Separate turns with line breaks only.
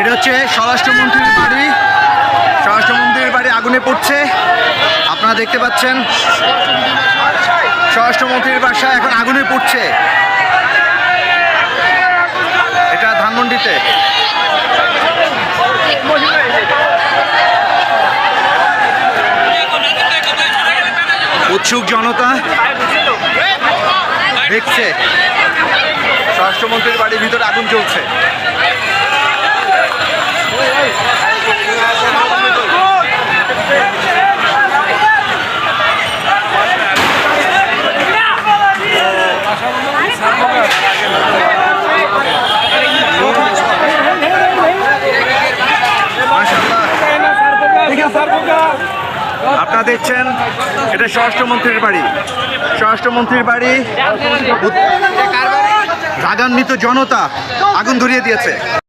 এটা হচ্ছে স্বরাষ্ট্রমন্ত্রীর বাড়ি। স্বরাষ্ট্রমন্ত্রীর বাড়ি আগুনে পড়ছে, আপনারা দেখতে পাচ্ছেন। স্বরাষ্ট্রমন্ত্রীর বাসা এখন আগুনে পড়ছে। এটা ধানমন্ডিতে। উৎসুক জনতা দেখছে স্বরাষ্ট্রমন্ত্রীর বাড়ির ভিতরে আগুন জ্বলছে। আপনারা দেখছেন এটা স্বরাষ্ট্রমন্ত্রীর বাড়ি। স্বরাষ্ট্রমন্ত্রীর বাড়ি রাগান্বিত জনতা আগুন ধরিয়ে দিয়েছে।